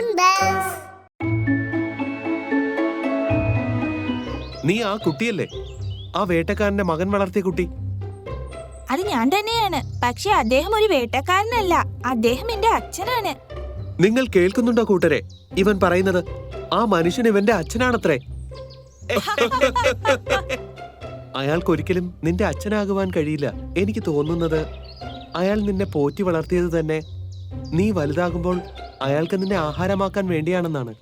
Toon Bells. നീ ആ കുട്ടിയല്ലേ, ആ വേട്ടക്കാരന്റെ മകൻ വളർത്തിയ കുട്ടി? അത് ഞാൻ തന്നെയാണ്. പക്ഷെ അദ്ദേഹം ഒരു വേട്ടക്കാരനല്ല, അദ്ദേഹം എന്റെ അച്ഛനാണ്. നിങ്ങൾ കേൾക്കുന്നുണ്ടോ കൂട്ടരെ? ഇവൻ പറയുന്നത് ആ മനുഷ്യൻ ഇവന്റെ അച്ഛനാണത്രേ. അയാൾക്കൊരിക്കലും നിന്റെ അച്ഛനാകുവാൻ കഴിയില്ല. എനിക്ക് തോന്നുന്നത് അയാൾ നിന്നെ പോറ്റി വളർത്തിയത് തന്നെ നീ വലുതാകുമ്പോൾ അയാൾക്ക് നിന്നെ ആഹാരമാക്കാൻ വേണ്ടിയാണെന്നാണ്.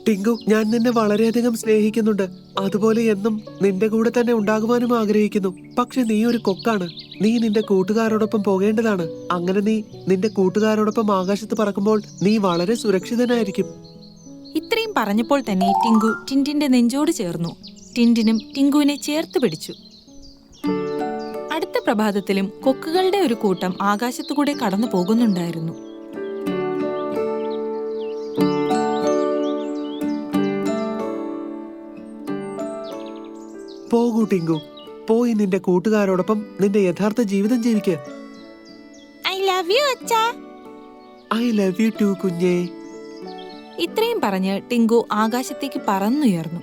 ടിങ്കു, ഞാൻ നിന്നെ വളരെയധികം സ്നേഹിക്കുന്നുണ്ട്. അതുപോലെ എന്നും നിന്റെ കൂടെ തന്നെ ഉണ്ടാകുവാനും ആഗ്രഹിക്കുന്നു. പക്ഷെ നീ ഒരു കൊക്കാണ്. നീ നിന്റെ കൂട്ടുകാരോടൊപ്പം പോകേണ്ടതാണ്. അങ്ങനെ നീ നിന്റെ കൂട്ടുകാരോടൊപ്പം ആകാശത്ത് പറക്കുമ്പോൾ നീ വളരെ സുരക്ഷിതനായിരിക്കും. ഇത്രയും പറഞ്ഞപ്പോൾ തന്നെ ടിങ്കു ടിൻഡിന്റെ നെഞ്ചോട് ചേർന്നു. ടിൻഡിനും ടിങ്കുവിനെ ചേർത്ത് പിടിച്ചു. അടുത്ത പ്രഭാതത്തിലും കൊക്കുകളുടെ ഒരു കൂട്ടം ആകാശത്തുകൂടെ കടന്നു പോകുന്നുണ്ടായിരുന്നു. പോകൂ ടിങ്കു, പോയി നിന്റെ കൂട്ടുകാരോടൊപ്പം നിന്റെ യഥാർത്ഥ ജീവിതം ജീവിക്ക്. ഐ ലവ് യു അച്ഛാ. ഐ ലവ് യു ടു കുഞ്ഞേ. ഇത്രയും പറഞ്ഞ് ടിങ്കു ആകാശത്തേക്ക് പറന്നുയർന്നു.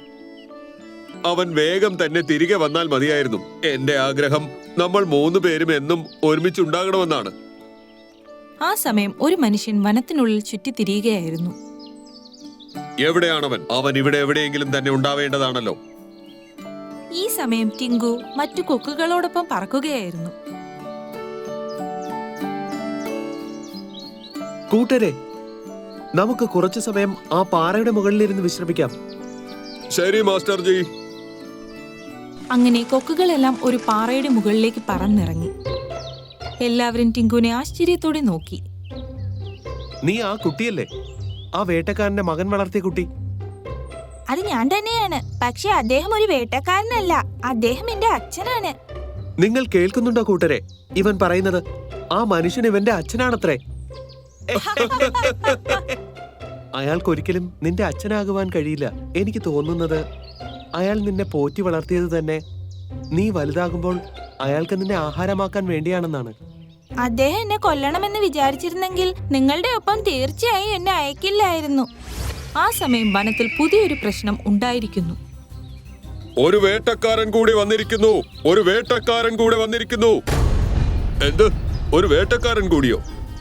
അവൻ വേഗം തന്നെ തിരികെ വന്നാൽ മതിയായിരുന്നു. എന്റെ ആഗ്രഹം നമ്മൾ 3 പേരും എന്നും ഒരുമിച്ചുണ്ടാകണമെന്നാണ്. ആ സമയം ഒരു മനുഷ്യൻ വനത്തിനുള്ളിൽ ചുറ്റിത്തിരിയുകയായിരുന്നു. എവിടെയാണവൻ? അവൻ ഇവിടെ എവിടെയെങ്കിലും തന്നെ ഉണ്ടാവേണ്ടതാണല്ലോ. ഈ സമയം ടിങ്കു മറ്റു കൊക്കുകളോടൊപ്പം പറക്കുകയായിരുന്നു. കൂട്ടരെ, നമുക്ക് കുറച്ചു സമയം ആ പാറയുടെ മുകളിലിരുന്ന് വിശ്രമിക്കാം. ശരി മാസ്റ്റർ ജി. അങ്ങനെ കൊക്കുകളെല്ലാം ഒരു പാറയുടെ മുകളിലേക്ക് പറന്നിറങ്ങി. എല്ലാവരും ടിങ്കുവിനെ ആശ്ചര്യത്തോടെ നോക്കി. നീ ആ കുട്ടിയല്ലേ, ആ വേട്ടക്കാരന്റെ മകൻ വളർത്തിയ കുട്ടി? അത് ഞാൻ തന്നെയാണ്. പക്ഷെ അദ്ദേഹം ഒരു വേട്ടക്കാരനല്ല, അദ്ദേഹം എന്റെ അച്ഛനാണ്. നിങ്ങൾ കേൾക്കുന്നുണ്ടോ കൂട്ടരെ? ഇവൻ പറയുന്നത് ആ മനുഷ്യൻ ഇവന്റെ അച്ഛനാണത്രേ. അയാൾക്കൊരിക്കലും നിന്റെ അച്ഛനാകുവാൻ കഴിയില്ല. എനിക്ക് തോന്നുന്നത് അയാൾ നിന്നെ പോറ്റി വളർത്തിയത് തന്നെ നീ വലുതാകുമ്പോൾ അയാൾക്ക് നിന്നെ ആഹാരമാക്കാൻ വേണ്ടിയാണെന്നാണ്. അദ്ദേഹം എന്നെ കൊല്ലണമെന്ന് വിചാരിച്ചിരുന്നെങ്കിൽ നിങ്ങളുടെ ഒപ്പം തീർച്ചയായും എന്നെ അയക്കില്ലായിരുന്നു. ആ സമയം വനത്തിൽ പുതിയൊരു പ്രശ്നം ഉണ്ടായിരിക്കുന്നു. ഒരു വേട്ടക്കാരൻ കൂടി വന്നിരിക്കുന്നു. ഒരു വേട്ടക്കാരൻ കൂടി വന്നിരിക്കുന്നു. എന്ത്? ഒരു വേട്ടക്കാരൻ കൂടിയോ?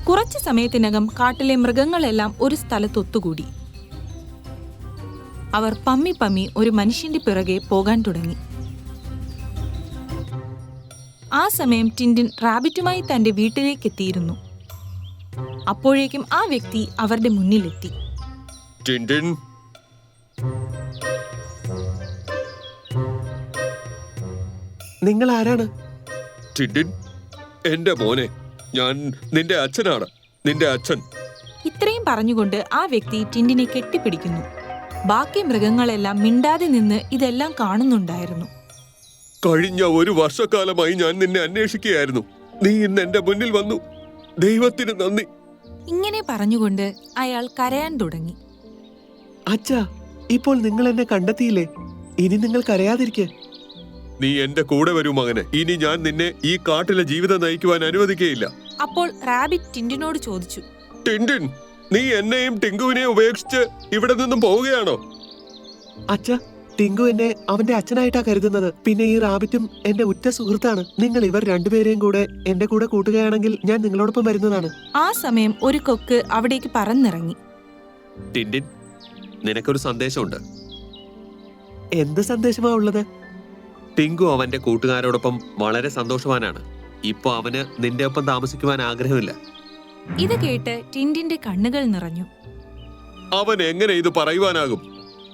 കുറച്ചു സമയത്തിനകം കാട്ടിലെ മൃഗങ്ങളെല്ലാം ഒരു സ്ഥലത്തൊത്തുകൂടി. അവർ പമ്മി പമ്മി ഒരു മനുഷ്യന്റെ പിറകെ പോകാൻ തുടങ്ങി. ആ സമയം ടിൻഡിൻ റാബിറ്റുമായി തന്റെ വീട്ടിലേക്ക് എത്തിയിരുന്നു. അപ്പോഴേക്കും ആ വ്യക്തി അവരുടെ മുന്നിലെത്തി. ടിൻഡിൻ, നിങ്ങൾ ആരാണ്? ടിൻഡിൻ, എന്റെ മോനെ, ഞാൻ നിന്റെ അച്ഛനാണ്. നിന്റെ അച്ഛൻ. ഇത്രയും പറഞ്ഞുകൊണ്ട് ആ വ്യക്തി ടിൻഡിനെ കെട്ടിപ്പിടിക്കുന്നു. ബാക്കി മൃഗങ്ങളെല്ലാം മിണ്ടാതെ നിന്ന് ഇതെല്ലാം കാണുന്നുണ്ടായിരുന്നു. കഴിഞ്ഞ 1 വർഷക്കാലമായി ഞാൻ നിന്നെ അന്വേഷിക്കുകയായിരുന്നു. നീ ഇന്ന് എന്റെ മുന്നിൽ വന്നു. ദൈവത്തിന് നന്ദി. ഇങ്ങനെ പറഞ്ഞുകൊണ്ട് അയാൾ കരയാൻ തുടങ്ങി. അച്ഛാ, ഇപ്പോൾ നിങ്ങൾ എന്നെ കണ്ടെത്തിയില്ലേ? ഇനി നിങ്ങൾ കരയാതിരിക്കെ. നീ എന്റെ കൂടെ വരൂ മകനെ. ഇനി ഞാൻ നിന്നെ ഈ കാട്ടിലെ ജീവിതം നയിക്കുവാൻ അനുവദിക്കുകയില്ല. അപ്പോൾ റാബിറ്റ് ടിൻഡിനോട് ചോദിച്ചു, ടിൻഡിൻ, നീ എന്നെയും ടിങ്കുവിനെയും ഉപേക്ഷിച്ച് ഇവിടെ നിന്നും പോവുകയാണോ? അച്ഛാ, ടിങ്കു എന്നെ അവന്റെ അച്ഛനായിട്ടാ കരുതുന്നത്. പിന്നെ ഈ റാബിറ്റും എന്റെ ഉറ്റ സുഹൃത്താണ്. നിങ്ങൾ ഇവർ രണ്ടുപേരെയും കൂടെ എന്റെ കൂടെ കൂട്ടുകയാണെങ്കിൽ ഞാൻ നിങ്ങളോടൊപ്പം വരുന്നതാണ്. ആ സമയം ഒരു കൊക്ക് അവിടേക്ക് പറന്നിറങ്ങി. ടിൻഡിൻ, നിനക്കൊരു സന്ദേശമുണ്ട്. എന്ത് സന്ദേശമാ ഉള്ളത്? ടിങ്കു അവന്റെ കൂട്ടുകാരോടൊപ്പം വളരെ സന്തോഷവാനാണ്. ഇപ്പൊ അവന് നിന്റെ ഒപ്പം താമസിക്കുവാൻ ആഗ്രഹമില്ല. ഇത് കേട്ട് ടിൻഡിന്റെ കണ്ണുകൾ നിറഞ്ഞു. അവൻ എങ്ങനെ ഇത് പറയുവാനാകും?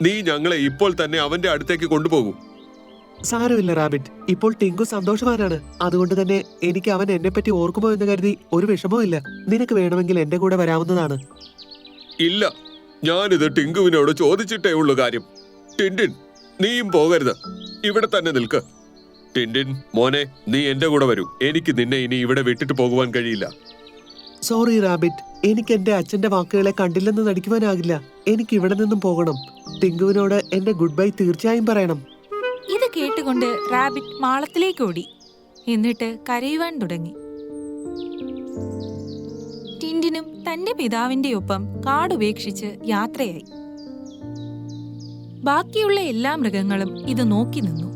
നീ ഞങ്ങളെ ഇപ്പോൾ തന്നെ അവന്റെ അടുത്തേക്ക് കൊണ്ടുപോകൂ. സാരമില്ല റാബിറ്റ്, ഇപ്പോൾ ടിങ്കു സന്തോഷവാനാണ്. അതുകൊണ്ട് തന്നെ എനിക്ക് അവൻ എന്നെ പറ്റി ഓർക്കുമോ എന്ന് കരുതി ഒരു വിഷമവും ഇല്ല. നിനക്ക് വേണമെങ്കിൽ എന്റെ കൂടെ വരാവുന്നതാണ്. ഇല്ല, ഞാനിത് ടിങ്കുവിനോട് ചോദിച്ചിട്ടേ ഉള്ളു കാര്യം. ടിൻഡിൻ, നീയും പോകരുത്. ഇവിടെ തന്നെ നിൽക്ക്. ടിൻഡിൻ മോനെ, നീ എന്റെ കൂടെ വരൂ. എനിക്ക് നിന്നെ ഇനി ഇവിടെ വിട്ടിട്ട് പോകുവാൻ കഴിയില്ല. സോറി റാബിറ്റ്, എനിക്ക് എന്റെ അച്ഛന്റെ വാക്കുകളെ കണ്ടില്ലെന്ന് നടിക്കുവാനാകില്ല. എനിക്ക് ഇവിടെ നിന്നും പോകണം. ടിങ്കുവിനോട് എന്റെ ഗുഡ് ബൈ തീർച്ചയായും പറയണം. ഇത് കേട്ടുകൊണ്ട് റാബിറ്റ് മാളത്തിലേക്ക് ഓടി. എന്നിട്ട് കരയുവാൻ തുടങ്ങി. ടിൻഡിനും തന്റെ പിതാവിന്റെ ഒപ്പം കാടുപേക്ഷിച്ച് യാത്രയായി. ബാക്കിയുള്ള എല്ലാ മൃഗങ്ങളും ഇത് നോക്കി നിന്നു.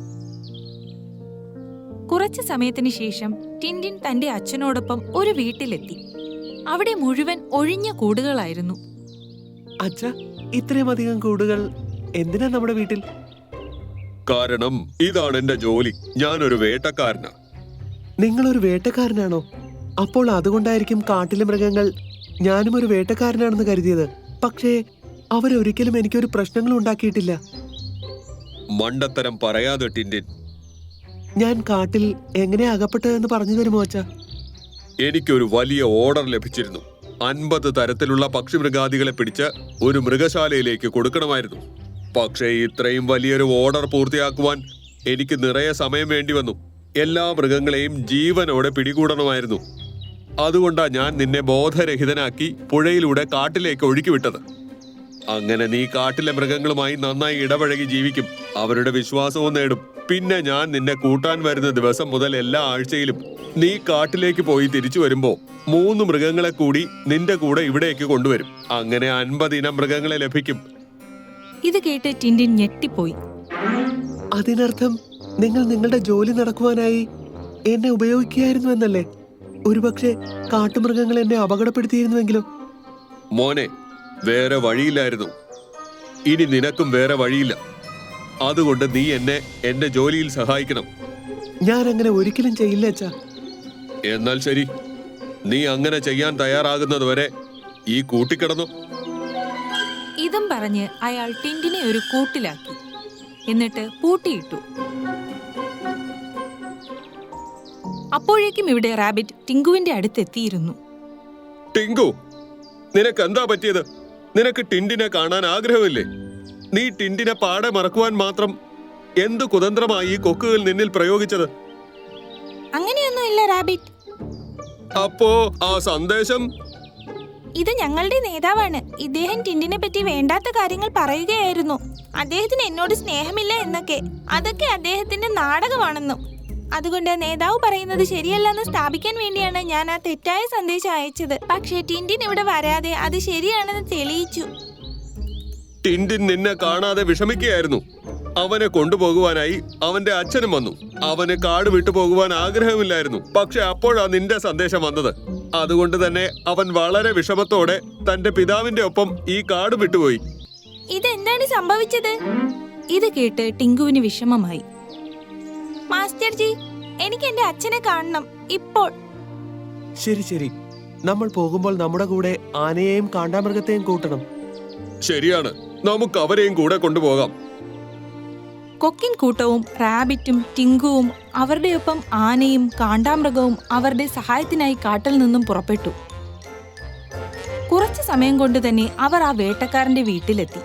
കുറച്ചു സമയത്തിന് ശേഷം ടിൻഡിൻ തന്റെ അച്ഛനോടൊപ്പം ഒരു വീട്ടിലെത്തി. അവിടെ മുഴുവൻ ഒഴിഞ്ഞ കൂടുകളായിരുന്നു. അച്ഛ, ഇത്രയും അധികം കൂടുകൾ എന്തിനാ നമ്മുടെ വീട്ടിൽ? കാരണം ഇതാണ് എന്റെ ജോലി. ഞാനൊരു വേട്ടക്കാരനാ. നിങ്ങളൊരു വേട്ടക്കാരനാണോ? അപ്പോൾ അതുകൊണ്ടായിരിക്കും കാട്ടിലെ മൃഗങ്ങൾ ഞാനും ഒരു വേട്ടക്കാരനാണെന്ന് കരുതിയത്. പക്ഷേ അവരൊരിക്കലും എനിക്കൊരു പ്രശ്നങ്ങളും ഉണ്ടാക്കിയിട്ടില്ല. മണ്ടത്തരം പറയാതെ ടിൻഡിൻ. ഞാൻ കാട്ടിൽ എങ്ങനെ അകപ്പെട്ടതെന്ന് പറഞ്ഞു തരുമോ അച്ഛ? എനിക്കൊരു വലിയ ഓർഡർ ലഭിച്ചിരുന്നു. 50 തരത്തിലുള്ള പക്ഷിമൃഗാദികളെ പിടിച്ച് ഒരു മൃഗശാലയിലേക്ക് കൊടുക്കണമായിരുന്നു. പക്ഷേ ഇത്രയും വലിയൊരു ഓർഡർ പൂർത്തിയാക്കുവാൻ എനിക്ക് നിറയെ സമയം വേണ്ടി വന്നു. എല്ലാ മൃഗങ്ങളെയും ജീവനോടെ പിടികൂടണമായിരുന്നു. അതുകൊണ്ടാ ഞാൻ നിന്നെ ബോധരഹിതനാക്കി പുഴയിലൂടെ കാട്ടിലേക്ക് ഒഴുക്കിവിട്ടത്. അങ്ങനെ നീ കാട്ടിലെ മൃഗങ്ങളുമായി നന്നായി ഇടപഴകി ജീവിക്കും, അവരുടെ വിശ്വാസവും നേടും. പിന്നെ ഞാൻ നിന്നെ കൂട്ടാൻ വരുന്ന ദിവസം മുതൽ എല്ലാ ആഴ്ചയിലും നീ കാട്ടിലേക്ക് പോയി തിരിച്ചു വരുമ്പോ 3 മൃഗങ്ങളെ കൂടി നിന്റെ കൂടെ ഇവിടേക്ക് കൊണ്ടുവരും. അങ്ങനെ 50 ഇനം മൃഗങ്ങളെ ലഭിക്കും. ഇത് കേട്ട് ടിൻഡിൻ ഞെട്ടിപ്പോയി. അതിനർത്ഥം നിങ്ങൾ നിങ്ങളുടെ ജോലി നടക്കുവാനായി എന്നെ ഉപയോഗിക്കുകയായിരുന്നു എന്നല്ലേ? ഒരുപക്ഷെ കാട്ടുമൃഗങ്ങൾ എന്നെ അപകടപ്പെടുത്തിയിരുന്നുവെങ്കിലോ? മോനെ, വേറെ വഴിയില്ലായിരുന്നു. ഇനി നിനക്കും വേറെ വഴിയില്ല. അതുകൊണ്ട് നീ എന്നെ എന്റെ ജോലിയിൽ സഹായിക്കണം. ഞാൻ അങ്ങനെ ഒരിക്കലും ചെയ്യില്ല അച്ഛാ. എന്നാൽ ശരി, നീ അങ്ങനെ ചെയ്യാൻ തയ്യാറാകുന്നതുവരെ ഈ കൂട്ടിക്കിടന്നു. ഇതും പറഞ്ഞ് അയാൾ ടിൻഡിനെ ഒരു കൂട്ടിലാക്കി. എന്നിട്ട് പൂട്ടിയിട്ടു. അപ്പോഴേക്കും ഇവിടെ റാബിറ്റ് ടിങ്കുവിന്റെ അടുത്തെത്തിയിരുന്നു. ടിങ്കു, നിനക്ക് എന്താ പറ്റിയത്? നിനക്ക് ടിൻഡിനെ കാണാൻ ആഗ്രഹമില്ലേ? നീ ടിൻഡിനെ പാടെ മറക്കുവാൻ മാത്രം എന്ത് കുതന്ത്രമായി ഈ കൊക്കുകൾ നിന്നിൽ പ്രയോഗിച്ചത്? അങ്ങനെയൊന്നുമില്ല റാബിറ്റ്. അപ്പോ ആ സന്ദേശം? ഇത് ഞങ്ങളുടെ നേതാവാണ്. ഇദ്ദേഹം ടിൻഡിനെ പറ്റി വേണ്ടാത്ത കാര്യങ്ങൾ പറയുകയായിരുന്നു. അദ്ദേഹത്തിന് എന്നോട് സ്നേഹമില്ല എന്നൊക്കെ. അതൊക്കെ അദ്ദേഹത്തിന്റെ നാടകമാണെന്നും. അതുകൊണ്ട് നേതാവ് പറയുന്നത് ശരിയല്ലെന്ന് സ്ഥാപിക്കാൻ വേണ്ടിയാണ് ഞാൻ ആ തെറ്റായ സന്ദേശം അയച്ചത്. പക്ഷേ ടിൻഡിൻ ഇവിടെ വരാതെ അത് ശരിയാണെന്ന് തെളിയിച്ചു. ടിൻഡിൻ നിന്നെ കാണാതെ വിഷമിക്കുകയായിരുന്നു. അവനെ കൊണ്ടുപോകുവാനായി അവന്റെ അച്ഛനും വന്നു. അവന് കാട് വിട്ടു പോകുവാൻ ആഗ്രഹമില്ലായിരുന്നു. പക്ഷെ അപ്പോഴാ നിന്റെ സന്ദേശം വന്നത്. അതുകൊണ്ട് തന്നെ അവൻ വളരെ വിഷമത്തോടെ തന്റെ പിതാവിന്റെ ഒപ്പം ഈ കാട് വിട്ടുപോയി. ഇതെന്താണ് സംഭവിച്ചത്? ഇത് കേട്ട് ടിങ്കുവിന് വിഷമമായി. മാസ്റ്റർ ജി, എനിക്ക് എന്റെ അച്ഛനെ കാണണം ഇപ്പോൾ. ശരി ശരി, നമ്മൾ പോകുമ്പോൾ നമ്മുടെ കൂടെ ആനയെയും കാണ്ടാമൃഗത്തെയും കൂട്ടണം. ശരിയാണ്, നമുക്ക് അവരെയും കൂടെ കൊണ്ടുപോകാം. കൊക്കിൻ കൂട്ടവും റാബിറ്റും ടിങ്കുവും അവരുടെയൊപ്പം ആനയും കാണ്ടാമൃഗവും അവരുടെ സഹായത്തിനായി കാട്ടിൽ നിന്നും പുറപ്പെട്ടു. കുറച്ചു സമയം കൊണ്ട് തന്നെ അവർ ആ വേട്ടക്കാരന്റെ വീട്ടിലെത്തി.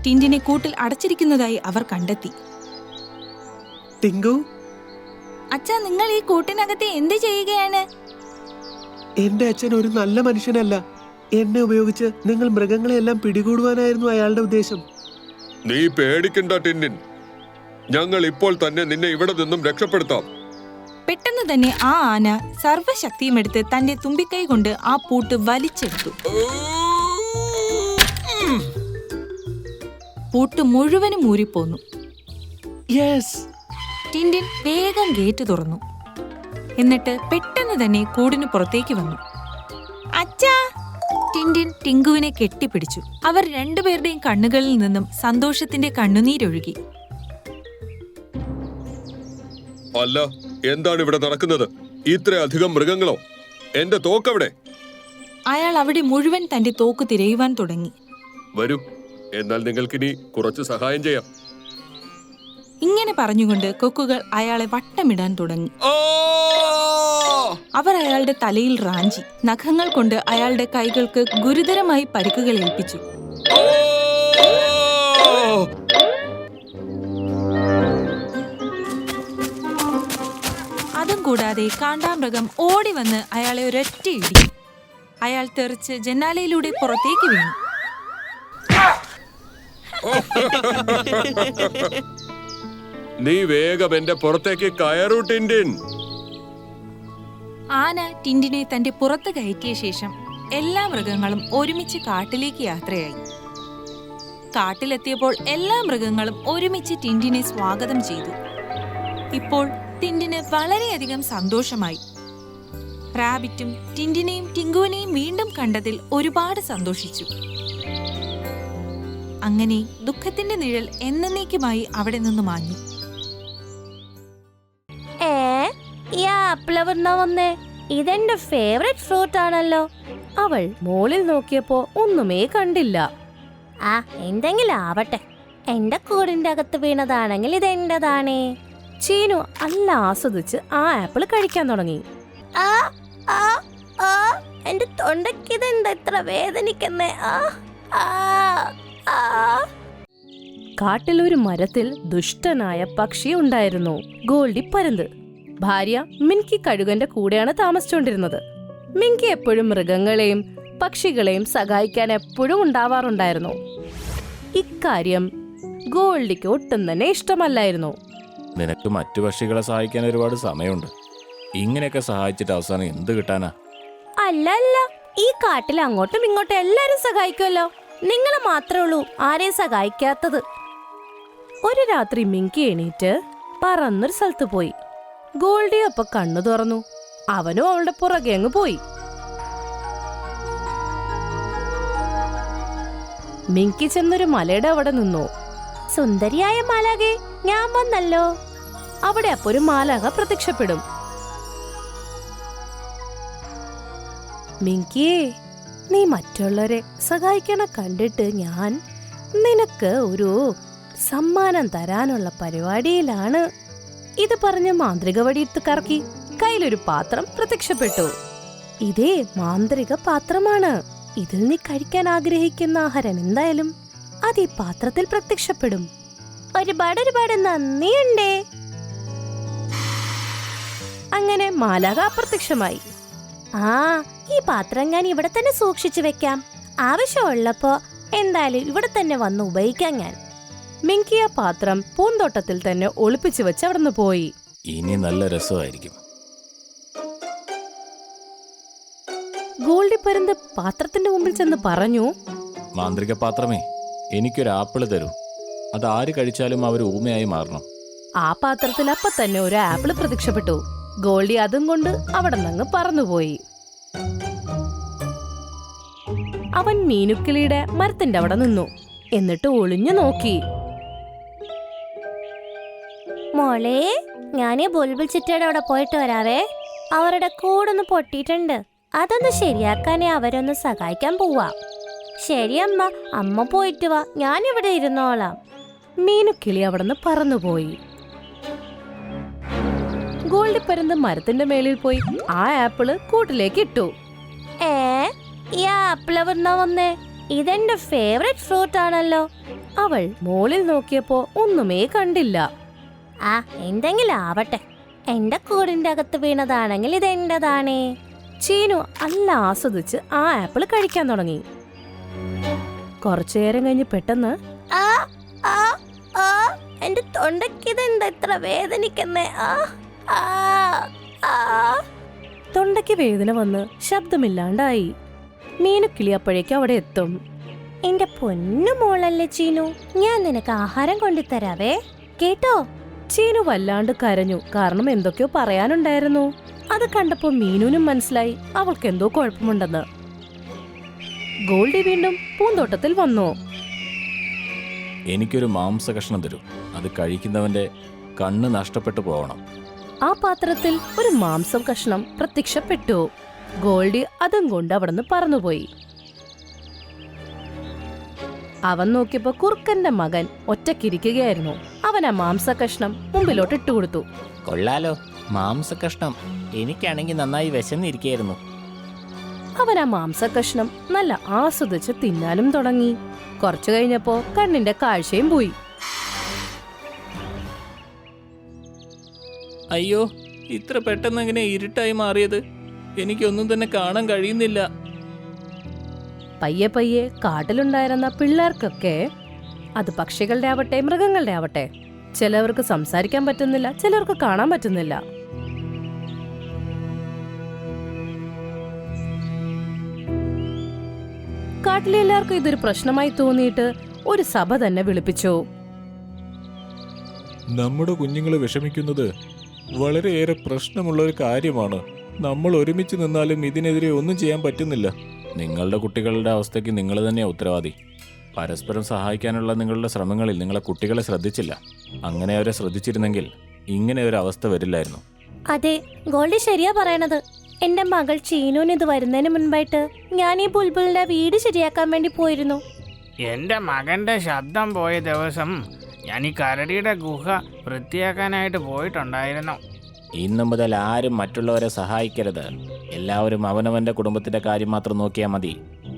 ടിൻഡിനെ കൂട്ടിൽ അടച്ചിരിക്കുന്നതായി അവർ കണ്ടെത്തി. ടിങ്കു, അച്ഛാ, നിങ്ങൾ ഈ കൂട്ടിനകത്ത് എന്ത് ചെയ്യുകയാണ്? എന്റെ അച്ഛൻ ഒരു നല്ല മനുഷ്യനല്ല. എന്നെ ഉപയോഗിച്ച് നിങ്ങൾ മൃഗങ്ങളെല്ലാം പിടികൂടുവാനായിരുന്നു അയാളുടെ ഉദ്ദേശം. നീ പേടിക്കണ്ട ടിൻഡിൻ, ഞങ്ങൾ ഇപ്പോൾ തന്നെ നിന്നെ ഇവിടെ നിന്നും രക്ഷപ്പെടുത്താം. പെട്ടെന്ന് തന്നെ ആ ആന സർവ്വശക്തിയും എടുത്ത് തന്റെ തുമ്പിക്കൈ കൊണ്ട് ആ പൂട്ട് വലിച്ചെടുത്തു. പൂട്ട് മുഴുവനും ഊരിപ്പോന്നു. ടിൻഡിൻ വേഗം ഗേറ്റ് തുറന്നു. എന്നിട്ട് പെട്ടെന്ന് തന്നെ കൂടിന് പുറത്തേക്ക് വന്നു. അച്ഛാ! ടിൻഡിൻ ടിങ്കുവിനെ കെട്ടിപ്പിടിച്ചു. അവർ രണ്ടുപേരുടെയും കണ്ണുകളിൽ നിന്നും സന്തോഷത്തിന്റെ കണ്ണുനീരൊഴുകി. അല്ല, എന്താണ് ഇവിടെ നടക്കുന്നത്? ഇത്രയധികം മൃഗങ്ങളോ? എന്റെ തോക്കവിടെ? അയാൾ അവിടെ മുഴുവൻ തന്റെ തോക്ക് തിരയുവാൻ തുടങ്ങി. വരൂ, എന്നാൽ നിങ്ങൾക്കിനി കുറച്ച് സഹായം ചെയ്യാം. ഇങ്ങനെ പറഞ്ഞുകൊണ്ട് കൊക്കുകൾ അയാളെ വട്ടമിടാൻ തുടങ്ങി. അവർ അയാളുടെ തലയിൽ റാഞ്ചി. നഖങ്ങൾ കൊണ്ട് അയാളുടെ കൈകൾക്ക് ഗുരുതരമായി പരിക്കുകൾ ഏൽപ്പിച്ചു. അതും കൂടാതെ കാണ്ടാമൃഗം ഓടി വന്ന് അയാളെ ഒരൊറ്റ ഇടി. അയാൾ തെറിച്ച് ജനാലയിലൂടെ പുറത്തേക്ക് വീണു. നീ വേഗം എന്റെ പുറത്തേക്ക് കയറൂ ടിൻഡിൻ. ആന ടിൻഡിനെ തന്റെ പുറത്ത് കയറ്റിയ ശേഷം എല്ലാ മൃഗങ്ങളും ഒരുമിച്ച് കാട്ടിലേക്ക് യാത്രയായി. കാട്ടിലെത്തിയപ്പോൾ എല്ലാ മൃഗങ്ങളും ഒരുമിച്ച് ടിൻഡിനെ സ്വാഗതം ചെയ്തു. ഇപ്പോൾ ടിൻഡിന് വളരെയധികം സന്തോഷമായി. റാബിറ്റും ടിൻഡിനെയും ടിങ്കുവിനെയും വീണ്ടും കണ്ടതിൽ ഒരുപാട് സന്തോഷിച്ചു. അങ്ങനെ ദുഃഖത്തിന്റെ നിഴൽ എന്നേക്കുമായി അവിടെ നിന്ന് മാഞ്ഞു. ഈ ആപ്പിൾ എവിടുന്നാ വന്നേ? ഇതെന്റെ ഫേവറേറ്റ് ഫ്രൂട്ട് ആണല്ലോ. അവൾ മോളിൽ നോക്കിയപ്പോ ഒന്നുമേ കണ്ടില്ല. ആ എന്തെങ്കിലും ആവട്ടെ, എന്റെ കൂടിന്റെ അകത്ത് വീണതാണെങ്കിൽ ഇതെന്റെതാണേ. ചീനു നല്ല ആസ്വദിച്ച് ആ ആപ്പിൾ കഴിക്കാൻ തുടങ്ങി. ആ ആ ആ എന്റെ തൊണ്ടയ്ക്ക് ഇതെന്താ ഇത്ര വേദനിക്കുന്നേ? ആ ആ ആ. കാട്ടിൽ ഒരു മരത്തിൽ ദുഷ്ടനായ പക്ഷി ഉണ്ടായിരുന്നു, ഗോൾഡി പരുന്ത്. ഭാര്യ മിൻകി കഴുകന്റെ കൂടെയാണ് താമസിച്ചുകൊണ്ടിരുന്നത്. മിൻകി എപ്പോഴും മൃഗങ്ങളെയും പക്ഷികളെയും സഹായിക്കാൻ എപ്പോഴും ഉണ്ടാവാറുണ്ടായിരുന്നു. ഇക്കാര്യം ഗോൾഡിക്ക് ഒട്ടും തന്നെ ഇഷ്ടമല്ലായിരുന്നു. നിനക്ക് മറ്റു പക്ഷികളെ സഹായിക്കാൻ ഒരുപാട് സമയമുണ്ട്. ഇങ്ങനെയൊക്കെ സഹായിച്ചിട്ട് അവസാനം എന്ത് കിട്ടാനാ? അല്ല അല്ല, ഈ കാട്ടിൽ അങ്ങോട്ടും ഇങ്ങോട്ടും എല്ലാരും സഹായിക്കുമല്ലോ. നിങ്ങൾ മാത്രമേ ഉള്ളൂ ആരെയും സഹായിക്കാത്തത്. ഒരു രാത്രി മിൻകി എണീറ്റ് പറന്നൊരു സ്ഥലത്ത് പോയി. ഗോൾഡി അപ്പൊ കണ്ണു തുറന്നു. അവനും അവളുടെ പുറകെ അങ്ങ് പോയി. മിൻകി ചെന്നൊരു മലയുടെ അവിടെ നിന്നു. സുന്ദരിയായ മാലാകെ, ഞാൻ വന്നല്ലോ. അവിടെ അപ്പൊ ഒരു മാലാക പ്രത്യക്ഷപ്പെടും. മിൻകിയേ, നീ മറ്റുള്ളവരെ സഹായിക്കണ കണ്ടിട്ട് ഞാൻ നിനക്ക് ഒരു സമ്മാനം തരാനുള്ള പരിപാടിയിലാണ്. ഇത് പറഞ്ഞ് മാന്ത്രിക വടിയിട്ട് കറക്കി കയ്യിലൊരു പാത്രം പ്രത്യക്ഷപ്പെട്ടു. ഇതേ മാന്ത്രിക പാത്രമാണ്. ഇതിൽ നീ കഴിക്കാൻ ആഗ്രഹിക്കുന്ന ആഹാരം എന്തായാലും അത് ഈ പാത്രത്തിൽ പ്രത്യക്ഷപ്പെടും. ഒരുപാട് ഒരുപാട് നന്ദിയുണ്ടേ. അങ്ങനെ മാലാക അപ്രത്യക്ഷമായി. ആ ഈ പാത്രം ഞാൻ ഇവിടെ തന്നെ സൂക്ഷിച്ചു വെക്കാം. ആവശ്യമുള്ളപ്പോ എന്തായാലും ഇവിടെ തന്നെ വന്ന് ഉപയോഗിക്കാം ഞാൻ. മിൻകി ആ പാത്രം പൂന്തോട്ടത്തിൽ തന്നെ ഒളിപ്പിച്ചു വെച്ച് അവിടുന്ന് പോയി. ഇനി നല്ല രസമായിരിക്കും. ഗോൾഡി പരുന്ത് പാത്രത്തിന്റെ മുമ്പിൽ ചെന്ന് പറഞ്ഞു, മാന്ത്രിക പാത്രമേ, എനിക്കൊരു ആപ്പിള് തരൂ. അത് ആര് കഴിച്ചാലും അവർ ഊമയായി മാറണം. ആ പാത്രത്തിൽ അപ്പൊ തന്നെ ഒരു ആപ്പിൾ പ്രത്യക്ഷപ്പെട്ടു. ഗോൾഡി അതും കൊണ്ട് അവിടെ നിന്ന് പറന്നുപോയി. അവൻ മീനുക്കിളിയുടെ മരത്തിന്റെ അവിടെ നിന്നു. എന്നിട്ട് ഒളിഞ്ഞു നോക്കി. മോളെ, ഞാനീ ബുൾബുൾ ചിറ്റയുടെ അവിടെ പോയിട്ട് വരാവേ. അവരുടെ കൂടൊന്ന് പൊട്ടിയിട്ടുണ്ട്. അതൊന്ന് ശരിയാക്കാനേ അവരൊന്ന് സഹായിക്കാൻ പോവാ. ശരി അമ്മ, അമ്മ പോയിട്ട് വാ, ഞാനിവിടെ ഇരുന്നോളാം. മീനുക്കിളി അവിടെ നിന്ന് പറന്നുപോയി. ഗോൾഡി പരുന്ത് മരത്തിന്റെ മേളിൽ പോയി ആ ആപ്പിള് കൂട്ടിലേക്ക് ഇട്ടു. ഈ ആപ്പിൾ എവിടുന്നാ വന്നേ? ഇതെന്റെ ഫേവറേറ്റ് ഫ്രൂട്ട് ആണല്ലോ. അവൾ മോളിൽ നോക്കിയപ്പോ ഒന്നുമേ കണ്ടില്ല. ആ എന്തെങ്കിലും ആവട്ടെ, എന്റെ കൂടിന്റെ അകത്ത് വീണതാണെങ്കിൽ ഇതെന്റെതാണേ. ചീനു നല്ല ആസ്വദിച്ച് ആ ആപ്പിൾ കഴിക്കാൻ തുടങ്ങി. കുറച്ചുനേരം കഴിഞ്ഞ് പെട്ടെന്ന് ആ ആ ആ എന്റെ തൊണ്ടയ്ക്ക് ഇതെന്താ ഇത്ര വേദനിക്കുന്നേ? ആ ആ ആ. തൊണ്ടയ്ക്ക് വേദന വന്ന് ശബ്ദമില്ലാണ്ടായി. മീനുക്കിളി അപ്പോഴേക്കും അവിടെ എത്തും. എന്റെ പൊന്നു മോളല്ലേ ചീനു, ഞാൻ നിനക്ക് ആഹാരം കൊണ്ടുതരാവേ, കേട്ടോ? ചീനു വല്ലാണ്ട് കരഞ്ഞു. കാരണം എന്തൊക്കെയോ പറയാനുണ്ടായിരുന്നു. അത് കണ്ടപ്പോ മീനുനും മനസ്സിലായി അവൾക്ക് എന്തോ കുഴപ്പമുണ്ടെന്ന്. ഗോൾഡി വീണ്ടും പൂന്തോട്ടത്തിൽ വന്നു. എനിക്കൊരു മാംസകഷ്ണം തരൂ. അത് കഴിക്കുന്നവന്റെ കണ്ണ് നഷ്ടപ്പെട്ടു പോകണം. ആ പാത്രത്തിൽ ഒരു മാംസം കഷ്ണം പ്രത്യക്ഷപ്പെട്ടു. ഗോൾഡി അതും കൊണ്ട് അവിടുന്ന് പറന്നുപോയി. അവൻ നോക്കിയപ്പോ കുറുക്കന്റെ മകൻ ഒറ്റക്കിരിക്കുകയായിരുന്നു. അവൻ ആ മാംസകഷ്ണം മുമ്പിലോട്ട് ഇട്ടുകൊടുത്തു. കൊള്ളാലോ, മാംസകഷ്ണം. എനിക്കാണെങ്കിൽ നന്നായി വിശന്നിരിക്കായിരുന്നു. അവൻ ആ മാംസകഷ്ണം നല്ല ആസ്വദിച്ച് തിന്നാനും തുടങ്ങി. കുറച്ചു കഴിഞ്ഞപ്പോ കണ്ണിന്റെ കാഴ്ചയും പോയി. അയ്യോ, ഇത്ര പെട്ടെന്ന് എങ്ങനെ ഇരുട്ടായി മാറിയത്? എനിക്കൊന്നും തന്നെ കാണാൻ കഴിയുന്നില്ല. പയ്യെ പയ്യെ കാട്ടിലുണ്ടായിരുന്ന പിള്ളേർക്കൊക്കെ, അത് പക്ഷികളുടെ ആവട്ടെ മൃഗങ്ങളുടെ ആവട്ടെ, ചിലവർക്ക് സംസാരിക്കാൻ പറ്റുന്നില്ല, ചിലർക്ക് കാണാൻ പറ്റുന്നില്ല. കാട്ടിലെ എല്ലാവർക്കും ഇതൊരു പ്രശ്നമായി തോന്നിയിട്ട് ഒരു സഭ തന്നെ വിളിപ്പിച്ചു. നമ്മുടെ കുഞ്ഞുങ്ങൾ വിഷമിക്കുന്നത് വളരെയേറെ പ്രശ്നമുള്ള ഒരു കാര്യമാണ്. നമ്മൾ ഒരുമിച്ച് നിന്നാലും ഇതിനെതിരെ ഒന്നും ചെയ്യാൻ പറ്റുന്നില്ല. നിങ്ങളുടെ കുട്ടികളുടെ അവസ്ഥയ്ക്ക് നിങ്ങൾ തന്നെയാണ് ഉത്തരവാദി. പരസ്പരം സഹായിക്കാനുള്ള നിങ്ങളുടെ ശ്രമങ്ങളിൽ നിങ്ങളെ കുട്ടികളെ ശ്രദ്ധിച്ചില്ല. അങ്ങനെ അവരെ ശ്രദ്ധിച്ചിരുന്നെങ്കിൽ ഇങ്ങനെ ഒരു അവസ്ഥ വരില്ലായിരുന്നു. അതെ, ഗോൾഡി ശരിയാ പറയണത്. എന്റെ മകൾ ചീനൂന് ഇത് വരുന്നതിന് മുൻപായിട്ട് ഞാൻ ഈ ബുൾബുളിന്റെ വീട് ശരിയാക്കാൻ വേണ്ടി പോയിരുന്നു. എൻ്റെ മകൻ്റെ ശബ്ദം പോയ ദിവസം ഞാൻ ഈ കരടിയുടെ ഗുഹ വൃത്തിയാക്കാനായിട്ട് പോയിട്ടുണ്ടായിരുന്നു. ഇന്നു മുതൽ ആരും മറ്റുള്ളവരെ സഹായിക്കരുത്. എല്ലാവരും അവനവന്റെ കുടുംബത്തിന്റെ കാര്യം മാത്രം നോക്കിയാൽ മതി.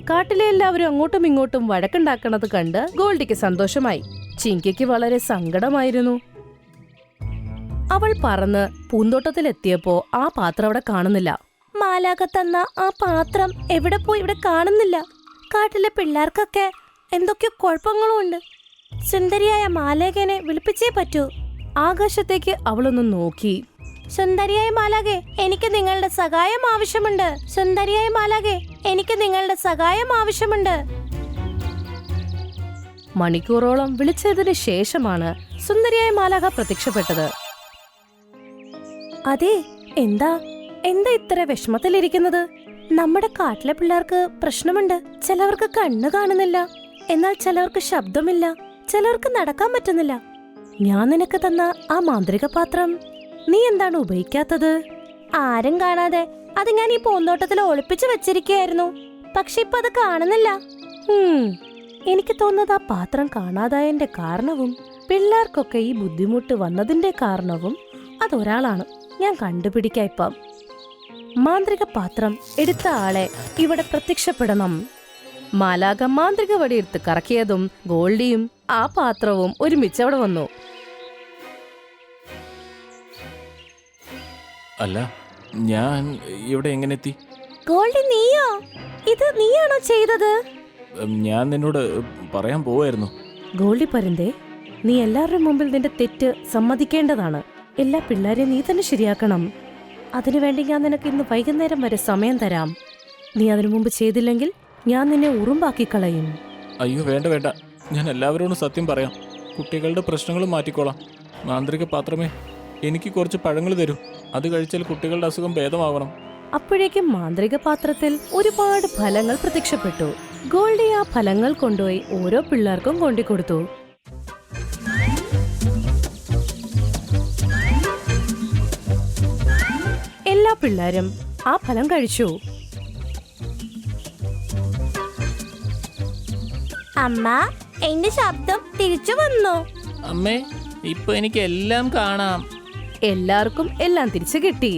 കാട്ടിലെ എല്ലാവരും അങ്ങോട്ടും ഇങ്ങോട്ടും വഴക്കുണ്ടാക്കണത് കണ്ട് ഗോൾഡിക്ക് സന്തോഷമായി. ചിങ്കിക്ക് വളരെ സങ്കടമായിരുന്നു. അവൾ പറന്ന് പൂന്തോട്ടത്തിലെത്തിയപ്പോ ആ പാത്രം അവിടെ കാണുന്നില്ല. മാലാക തന്ന ആ പാത്രം എവിടെ പോയി? ഇവിടെ കാണുന്നില്ല. കാട്ടിലെ പിള്ളേർക്കൊക്കെ എന്തൊക്കെയോ കുഴപ്പങ്ങളും ഉണ്ട്. സുന്ദരിയായ മാലാകനെ വിളിപ്പിച്ചേ പറ്റൂ. ആകാശത്തേക്ക് അവളൊന്ന് നോക്കി. സുന്ദരിയായ മാലാകെ, എനിക്ക് നിങ്ങളുടെ സഹായം ആവശ്യമുണ്ട്. സുന്ദരിയായ മാലാകെ, എനിക്ക് നിങ്ങളുടെ സഹായം ആവശ്യമുണ്ട്. മണിക്കൂറോളം വിളിച്ചതിന് ശേഷമാണ് സുന്ദരിയായ മാലാക പ്രത്യക്ഷപ്പെട്ടത്. അതെ, എന്താ ഇത്ര വിഷമത്തിലിരിക്കുന്നത്? നമ്മുടെ കാട്ടിലെ പിള്ളേർക്ക് പ്രശ്നമുണ്ട്. ചിലവർക്ക് കണ്ണ് കാണുന്നില്ല, എന്നാൽ ചിലവർക്ക് ശബ്ദമില്ല, ചിലവർക്ക് നടക്കാൻ പറ്റുന്നില്ല. ഞാൻ നിനക്ക് തന്ന ആ മാന്ത്രിക പാത്രം നീ എന്താണ് ഉപയോഗിക്കാത്തത്? ആരും കാണാതെ അത് ഞാൻ ഈ പൂന്തോട്ടത്തിൽ ഒളിപ്പിച്ചു വെച്ചിരിക്കുകയായിരുന്നു. പക്ഷെ ഇപ്പൊ അത് കാണുന്നില്ല. എനിക്ക് തോന്നുന്നത് ആ പാത്രം കാണാതായതിന്റെ കാരണവും പിള്ളേർക്കൊക്കെ ഈ ബുദ്ധിമുട്ട് വന്നതിന്റെ കാരണവും അതൊരാളാണ്. ഞാൻ കണ്ടുപിടിക്കാം. ഇപ്പം മാന്ത്രിക പാത്രം എടുത്ത ആളെ ഇവിടെ പ്രത്യക്ഷപ്പെടണം. മാലാക മാന്ത്രിക വടിയെടുത്ത് കറക്കിയതും ഗോൾഡിയും ആ പാത്രവും ഒരുമിച്ച് അവിടെ വന്നു. അല്ല, ഞാൻ ഇവിടെ എങ്ങനെ എത്തി? ഗോൾഡി, നീയോ? ഇത് നീയാണോ ചെയ്തത്? ഞാൻ നിന്നോട് പറയാൻ പോവായിരുന്നു. ഗോൾഡി പരുന്തേ, നീ എല്ലാവരുടെ മുമ്പിൽ നിന്റെ തെറ്റ് സമ്മതിക്കേണ്ടതാണ്. എല്ലാ പിള്ളേരെയും നീ തന്നെ ശരിയാക്കണം. അതിനുവേണ്ടി ഞാൻ നിനക്ക് ഇന്ന് വൈകുന്നേരം വരെ സമയം തരാം. നീ അതിനു മുമ്പ് ചെയ്തില്ലെങ്കിൽ ഞാൻ നിന്നെ ഉറുമ്പാക്കി കളയും. അയ്യോ, വേണ്ട വേണ്ട, ഞാൻ എല്ലാവരോടും സത്യം പറയാം. കുട്ടികളുടെ പ്രശ്നങ്ങൾ മാറ്റിക്കോളാം. മാന്ത്രിക പാത്രമേ, എനിക്ക് കുറച്ച് പഴങ്ങൾ തരൂ. അത് കഴിച്ചാൽ കുട്ടികളുടെ അസുഖം ഭേദമാവണം. അപ്പോഴേക്കും മാന്ത്രിക പാത്രത്തിൽ ഒരുപാട് ഫലങ്ങൾ പ്രത്യക്ഷപ്പെട്ടു. ഗോൾഡി ആ ഫലങ്ങൾ കൊണ്ടുപോയി ഓരോ പിള്ളേർക്കും കൊണ്ടുകൊടുത്തു. എല്ലാ പിള്ളേരും ആ ഫലം കഴിച്ചു. അമ്മ, എന്റെ ശബ്ദം തിരിച്ചു വന്നു. അമ്മേ, ഇപ്പൊ എനിക്ക് എല്ലാം കാണാം. എല്ലാവർക്കും എല്ലാം തിരിച്ചു കിട്ടി.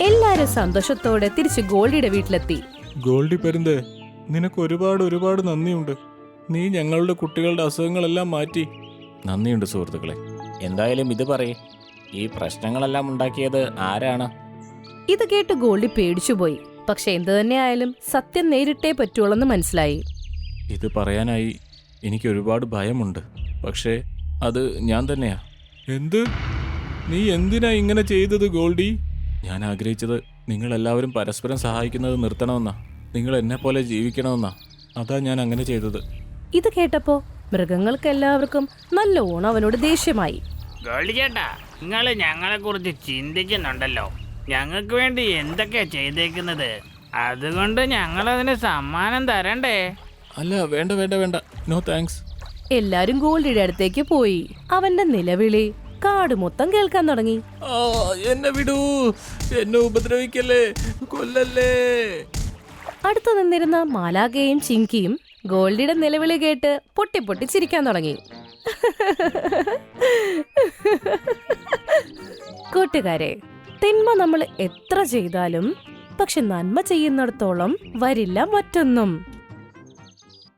എല്ലാരും സന്തോഷത്തോടെ തിരിച്ച് ഗോൾഡിയുടെ വീട്ടിലെത്തി. ഗോൾഡി പരുന്തേ, നിനക്ക് ഒരുപാട് നന്ദിയുണ്ട്. നീ ഞങ്ങളുടെ കുട്ടികളുടെ അസുഖങ്ങളെല്ലാം മാറ്റി. നന്ദിയുണ്ട് സുഹൃത്തുക്കളെ. എന്തായാലും ഇത് പറയേ, ഈ പ്രശ്നങ്ങളെല്ലാം ഉണ്ടാക്കിയത് ആരാണ്? ഇത് കേട്ട് ഗോൾഡി പേടിച്ചുപോയി. പക്ഷെ എന്തു തന്നെയായാലും സത്യം നേരിട്ടേ പറ്റുള്ളൂ മനസ്സിലായി. ഇത് പറയാനായി എനിക്ക് ഒരുപാട് ഭയമുണ്ട്. പക്ഷേ അത് ഞാൻ തന്നെയാ. എന്ത്? നീ എന്തിനാ ഇങ്ങനെ ചെയ്തത് ഗോൾഡി? ഞാൻ ആഗ്രഹിച്ചത് നിങ്ങളെല്ലാവരും പരസ്പരം സഹായിക്കുന്നത് നിർത്തണമെന്നാ. നിങ്ങൾ എന്നെ പോലെ ജീവിക്കണമെന്നാ. അതാ ഞാൻ അങ്ങനെ ചെയ്തത്. ഇത് കേട്ടപ്പോ മൃഗങ്ങൾക്ക് എല്ലാവർക്കും നല്ലോണം അവനോട് ദേഷ്യമായി. ഗോൾഡി ചേട്ടാ, നിങ്ങൾ ഞങ്ങളെ കുറിച്ച് ചിന്തിക്കുന്നുണ്ടല്ലോ. ഞങ്ങൾക്ക് വേണ്ടി എന്തൊക്കെയാ ചെയ്തേക്കുന്നത്? അതുകൊണ്ട് ഞങ്ങളതിന് സമ്മാനം തരണ്ടേ? അല്ല, വേണ്ട വേണ്ട വേണ്ട, നോ താങ്ക്സ്. എല്ലാരും ഗോൾഡിയുടെ അടുത്തേക്ക് പോയി. അവന്റെ നിലവിളി കാട് മൊത്തം കേൾക്കാൻ തുടങ്ങി. എന്നെ വിടൂ, എന്നെ ഉപദ്രവിക്കല്ലേ, കൊല്ലല്ലേ. അടുത്തു നിന്നിരുന്ന മാലാകയും ചിങ്കിയും ഗോൾഡിയുടെ നിലവിളി കേട്ട് പൊട്ടി പൊട്ടി ചിരിക്കാൻ തുടങ്ങി. കൂട്ടുകാരെ, തിന്മ നമ്മൾ എത്ര ചെയ്താലും പക്ഷെ നന്മ ചെയ്യുന്നിടത്തോളം വരില്ല മറ്റൊന്നും.